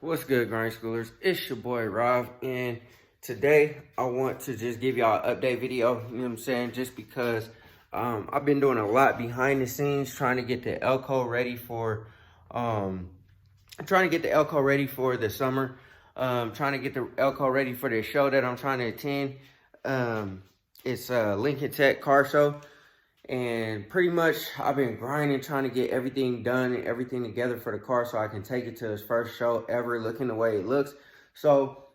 What's good, grind schoolers? It's your boy Rob, and today I want to just give y'all an update video. You know what I'm saying? Just because I've been doing a lot behind the scenes, trying to get the Elko ready for the summer. Trying to get the Elko ready for the show that I'm trying to attend. It's a Lincoln Tech car show. And pretty much I've been grinding, trying to get everything done and everything together for the car so I can take it to its first show ever looking the way it looks. So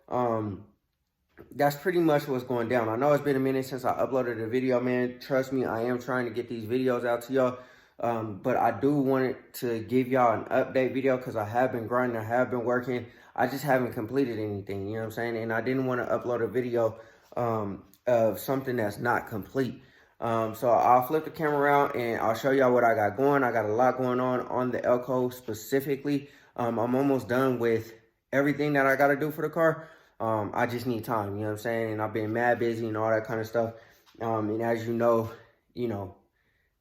that's pretty much what's going down. I know it's been a minute since I uploaded a video, man. Trust me, I am trying to get these videos out to y'all. But I do want to give y'all an update video because I have been grinding, I have been working. I just haven't completed anything, you know what I'm saying? And I didn't want to upload a video of something that's not complete. So I'll flip the camera around and I'll show y'all what I got going. I got a lot going on the Elko specifically. I'm almost done with everything that I got to do for the car. I just need time, you know what I'm saying? And I've been mad busy and all that kind of stuff. And as you know,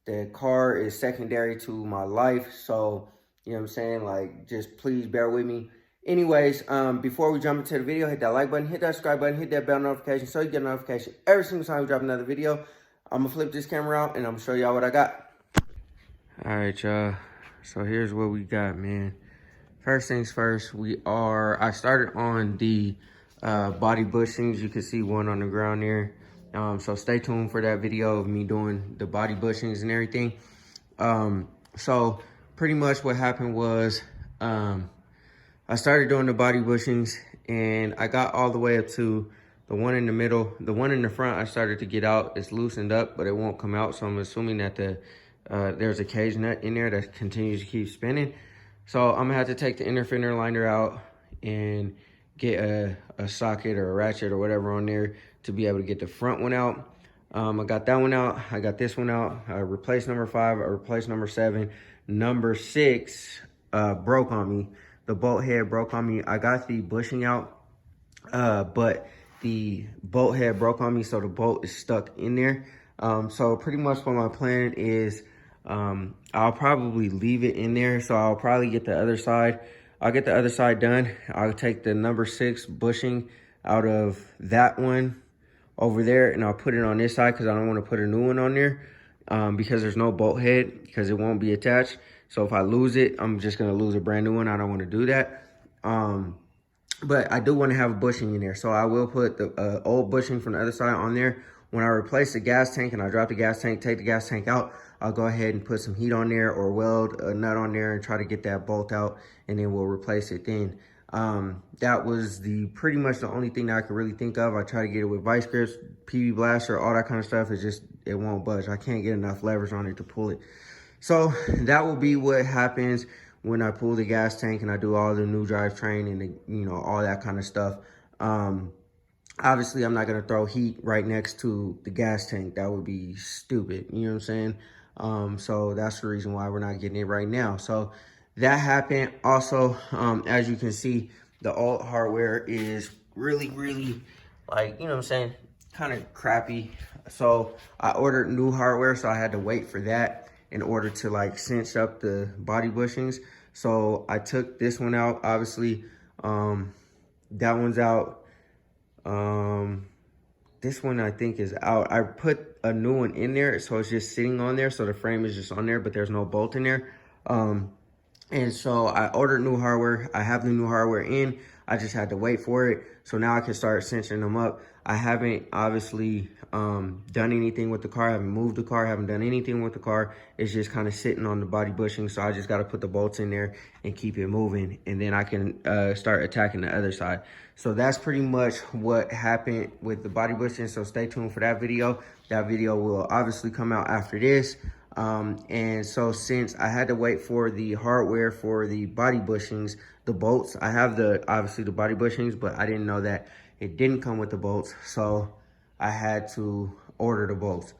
the car is secondary to my life. So, you know what I'm saying? Like, just please bear with me. Anyways, before we jump into the video, hit that like button, hit that subscribe button, hit that bell notification so you get a notification every single time we drop another video. I'm gonna flip this camera out and I'm gonna show y'all what I got. All right, y'all. So here's what we got, man. First things first, I started on the body bushings. You can see one on the ground there. So stay tuned for that video of me doing the body bushings and everything. So pretty much what happened was I started doing the body bushings and I got all the way up to the one in the middle. The one in the front, I started to get out. It's loosened up, but it won't come out. So I'm assuming that there's a cage nut in there that continues to keep spinning. So I'm gonna have to take the inner fender liner out and get a socket or a ratchet or whatever on there to be able to get the front one out. I got that one out. I got this one out. I replaced number 5. I replaced number 7. Number 6 broke on me. The bolt head broke on me. I got the bushing out, but the bolt head broke on me, so the bolt is stuck in there. So pretty much what my plan is, I'll probably leave it in there. So I'll probably get the other side. I'll get the other side done. I'll take the number 6 bushing out of that one over there, and I'll put it on this side because I don't want to put a new one on there because there's no bolt head because it won't be attached. So if I lose it, I'm just going to lose a brand new one. I don't want to do that. But I do want to have a bushing in there. So I will put the old bushing from the other side on there. When I replace the gas tank and I drop the gas tank, take the gas tank out, I'll go ahead and put some heat on there or weld a nut on there and try to get that bolt out, and then we'll replace it then. That was pretty much the only thing that I could really think of. I try to get it with vice grips, PV blaster, all that kind of stuff. It won't budge. I can't get enough levers on it to pull it. So that will be what happens when I pull the gas tank and I do all the new drivetrain and all that kind of stuff. Obviously, I'm not gonna throw heat right next to the gas tank. That would be stupid. You know what I'm saying? So that's the reason why we're not getting it right now. So that happened. Also, as you can see, the old hardware is really, like, you know what I'm saying, kind of crappy. So I ordered new hardware, so I had to wait for that in order to like cinch up the body bushings. So I took this one out, obviously. That one's out. This one I think is out. I put a new one in there, so it's just sitting on there. So the frame is just on there, but there's no bolt in there. And so I ordered new hardware. I have the new hardware in. I just had to wait for it. So now I can start cinching them up. I haven't obviously done anything with the car. I haven't moved the car. I haven't done anything with the car. It's just kind of sitting on the body bushing. So I just got to put the bolts in there and keep it moving. And then I can start attacking the other side. So that's pretty much what happened with the body bushing. So stay tuned for that video. That video will obviously come out after this. And so since I had to wait for the hardware for the body bushings, the bolts, I have obviously the body bushings, but I didn't know that it didn't come with the bolts. So I had to order the bolts.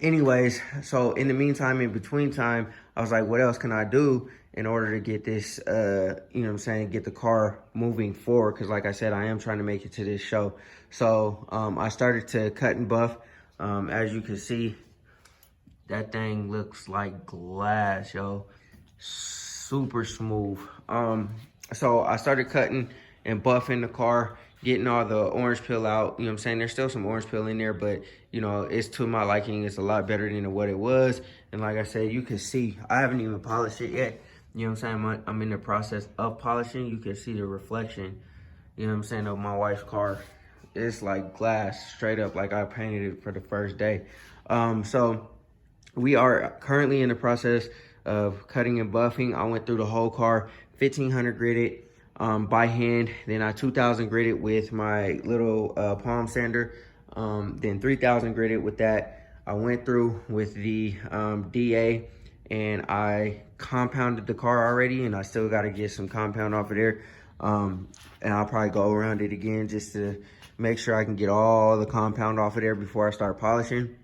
Anyways, so in the meantime, in between time, I was like, what else can I do in order to get this, you know what I'm saying, get the car moving forward? Because like I said, I am trying to make it to this show. So I started to cut and buff. As you can see, that thing looks like glass, yo. super smooth. So I started cutting and buffing the car, getting all the orange peel out. You know what I'm saying? There's still some orange peel in there, but you know, it's to my liking. It's a lot better than what it was. And like I said, you can see, I haven't even polished it yet. You know what I'm saying? I'm in the process of polishing. You can see the reflection, you know what I'm saying, of my wife's car. It's like glass, straight up, like I painted it for the first day. So we are currently in the process of cutting and buffing. I went through the whole car, 1500 gridded by hand. Then I 2000 gridded with my little palm sander. Then 3000 gridded with that. I went through with the DA and I compounded the car already, and I still got to get some compound off of there. And I'll probably go around it again just to make sure I can get all the compound off of there before I start polishing.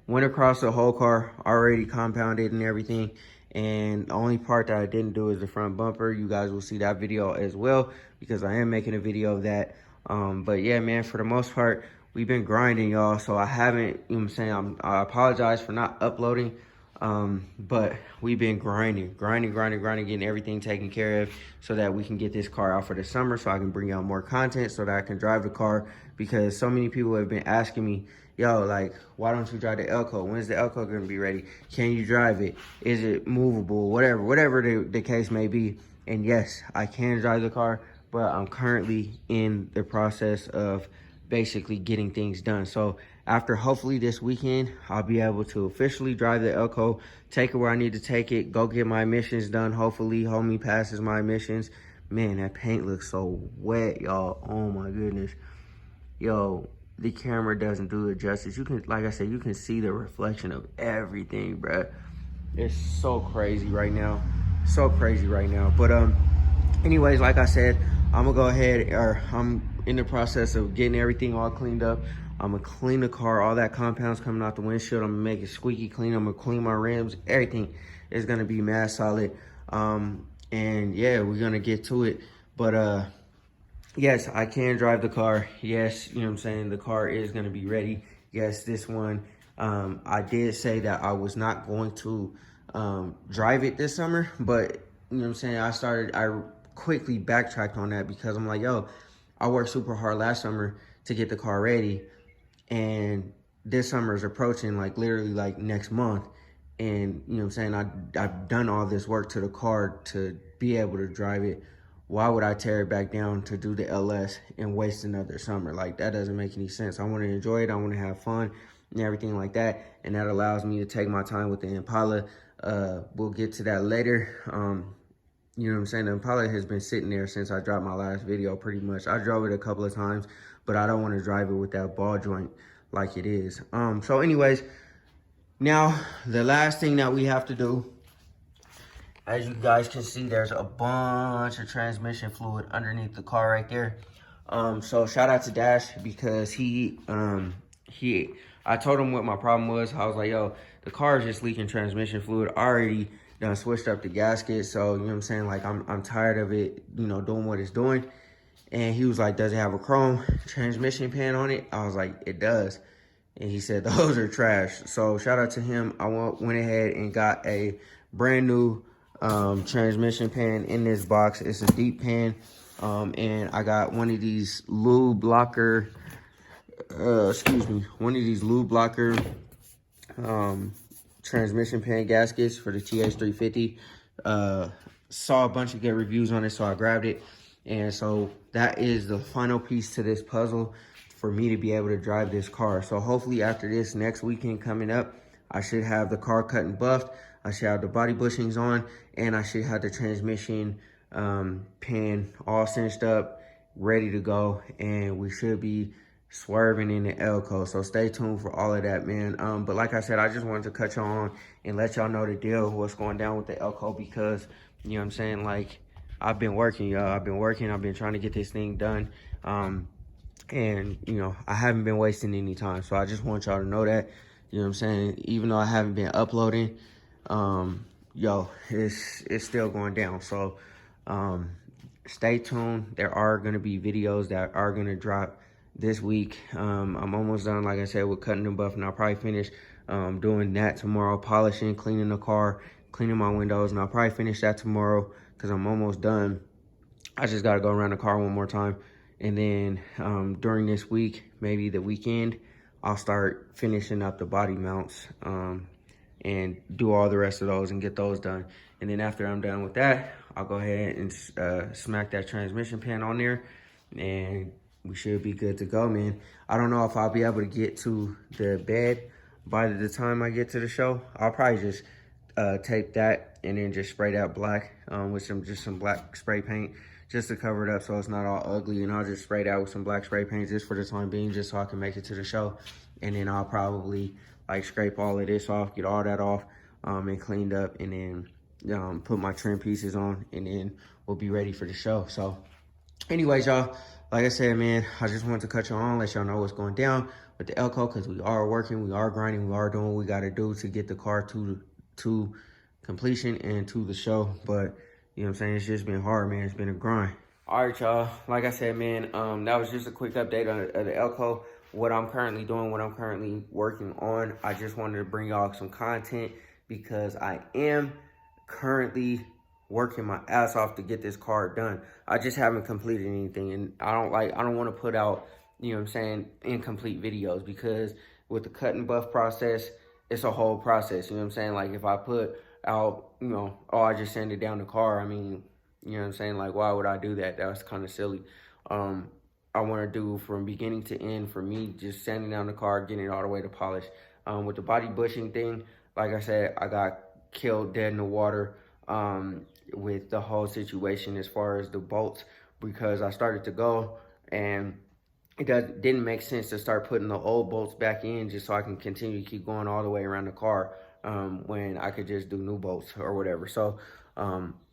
Went across the whole car, already compounded and everything. And the only part that I didn't do is the front bumper. You guys will see that video as well, because I am making a video of that. But yeah, man, for the most part, we've been grinding, y'all. So I haven't, you know what I'm saying, I apologize for not uploading. But we've been grinding, getting everything taken care of so that we can get this car out for the summer, so I can bring out more content, so that I can drive the car. Because so many people have been asking me, yo, like, why don't you drive the Elko? When's the Elko gonna be ready? Can you drive it? Is it movable? Whatever the case may be. And yes, I can drive the car, but I'm currently in the process of basically getting things done. So after hopefully this weekend, I'll be able to officially drive the Elko, take it where I need to take it, go get my emissions done. Hopefully homie passes my emissions. Man, that paint looks so wet, y'all. Oh my goodness. Yo, the camera doesn't do it justice. You can, like I said, you can see the reflection of everything, bruh. It's so crazy right now. So crazy right now. But anyways, like I said, I'm gonna go ahead, or I'm in the process of getting everything all cleaned up. I'm gonna clean the car, all that compound's coming out the windshield. I'm gonna make it squeaky clean. I'm gonna clean my rims. Everything is gonna be mad solid. And yeah, we're gonna get to it. But yes, I can drive the car. Yes, you know what I'm saying, the car is gonna be ready. Yes, this one, I did say that I was not going to drive it this summer, but you know what I'm saying, I quickly backtracked on that, because I'm like, yo, I worked super hard last summer to get the car ready, and this summer is approaching, like literally like next month. And you know what I'm saying, I've done all this work to the car to be able to drive it. Why would I tear it back down to do the LS and waste another summer? Like, that doesn't make any sense. I want to enjoy it. I want to have fun and everything like that. And that allows me to take my time with the Impala. We'll get to that later. You know what I'm saying? The Impala has been sitting there since I dropped my last video, pretty much. I drove it a couple of times, but I don't want to drive it with that ball joint like it is. So anyways, now the last thing that we have to do, as you guys can see, there's a bunch of transmission fluid underneath the car right there. So shout out to Dash, because I told him what my problem was. I was like, yo, the car is just leaking transmission fluid. I already done switched up the gasket, so you know what I'm saying, like I'm tired of it, you know, doing what it's doing. And he was like, does it have a chrome transmission pan on it? I was like, it does. And he said, those are trash. So shout out to him. I went ahead and got a brand new transmission pan in this box. It's a deep pan, and I got one of these lube blocker transmission pan gaskets for the TH350. Saw a bunch of good reviews on it, so I grabbed it. And so that is the final piece to this puzzle for me to be able to drive this car. So hopefully after this next weekend coming up, I should have the car cut and buffed. I should have the body bushings on, and I should have the transmission pan all cinched up, ready to go, and we should be swerving in the Elko. So stay tuned for all of that, man. But like I said, I just wanted to cut y'all on and let y'all know the deal, what's going down with the Elko, because you know what I'm saying, like, I've been working, y'all. I've been trying to get this thing done. And you know, I haven't been wasting any time. So I just want y'all to know that, you know what I'm saying, even though I haven't been uploading, yo, it's still going down. So stay tuned. There are going to be videos that are going to drop this week. I'm almost done, like I said, with cutting and buffing. I'll probably finish doing that tomorrow, polishing, cleaning the car, cleaning my windows, and I'll probably finish that tomorrow because I'm almost done. I just got to go around the car one more time. And then during this week, maybe the weekend, I'll start finishing up the body mounts and do all the rest of those and get those done. And then after I'm done with that, I'll go ahead and smack that transmission pan on there, and we should be good to go, man. I don't know if I'll be able to get to the bed by the time I get to the show. I'll probably just tape that and then just spray that black with some black spray paint just to cover it up so it's not all ugly. And I'll just spray that with some black spray paint just for the time being, just so I can make it to the show. And then I'll probably like scrape all of this off, get all that off and cleaned up, and then put my trim pieces on, and then we'll be ready for the show. So anyways, y'all, like I said, man, I just wanted to cut you on, let y'all know what's going down with the Elco, because we are working, we are grinding, we are doing what we got to do to get the car to completion and to the show. But you know what I'm saying, it's just been hard, man. It's been a grind. All right, y'all, like I said, man, that was just a quick update on the Elco, what I'm currently doing, what I'm currently working on. I just wanted to bring y'all some content because I am currently working my ass off to get this car done. I just haven't completed anything, and I don't want to put out, you know what I'm saying, incomplete videos, because with the cut and buff process, it's a whole process, you know what I'm saying? Like, if I put out, you know, oh, I just sand it down the car, I mean, you know what I'm saying? Like, why would I do that? That was kind of silly. I want to do from beginning to end, for me, just sanding down the car, getting it all the way to polish. With the body bushing thing, like I said, I got killed dead in the water with the whole situation as far as the bolts, because I started to go and it didn't make sense to start putting the old bolts back in just so I can continue to keep going all the way around the car when I could just do new bolts or whatever. So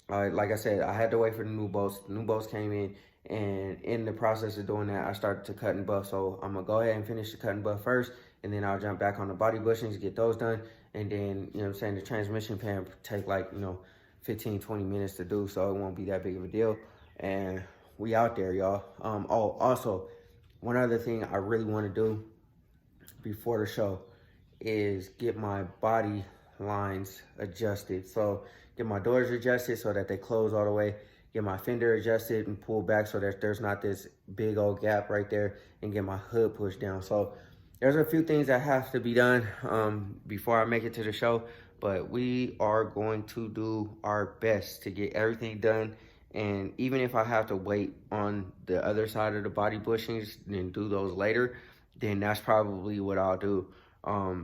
like I said, I had to wait for the new bolts. The new bolts came in, and in the process of doing that, I started to cut and buff. So I'm gonna go ahead and finish the cut and buff first, and then I'll jump back on the body bushings, get those done. And then, you know what I'm saying, the transmission pan take like, you know, 15, 20 minutes to do, so it won't be that big of a deal. And we out there, y'all. Oh, also, one other thing I really want to do before the show is get my body lines adjusted. So get my doors adjusted so that they close all the way, get my fender adjusted and pulled back so that there's not this big old gap right there, and get my hood pushed down. So there's a few things that have to be done before I make it to the show, but we are going to do our best to get everything done. And even if I have to wait on the other side of the body bushings and do those later, then that's probably what I'll do,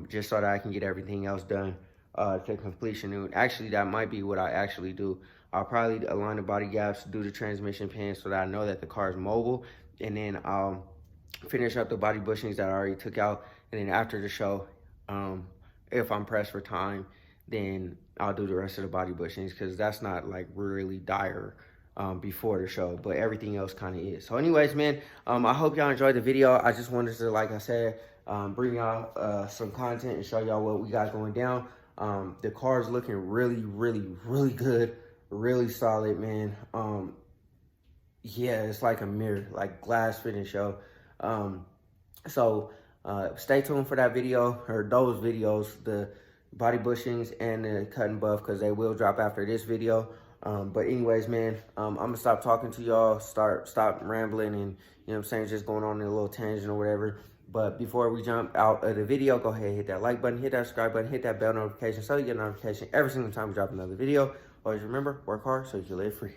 just so that I can get everything else done to completion. And actually, that might be what I actually do. I'll probably align the body gaps, do the transmission pan so that I know that the car is mobile, and then I'll finish up the body bushings that I already took out. And then after the show, if I'm pressed for time, then I'll do the rest of the body bushings, because that's not like really dire before the show, but everything else kind of is. So anyways, man, I hope y'all enjoyed the video. I just wanted to, like I said, bring y'all some content and show y'all what we got going down. The car is looking really, really, really good, really solid, man. Yeah, it's like a mirror, like glass finish, yo. So stay tuned for that video, or those videos, the body bushings and the cut and buff, because they will drop after this video. But anyways, man, I'm gonna stop talking to y'all, stop rambling, and you know what I'm saying, just going on a little tangent or whatever. But before we jump out of the video, go ahead and hit that like button, hit that subscribe button, hit that bell notification so you get a notification every single time we drop another video. Always remember, work hard so you can live free.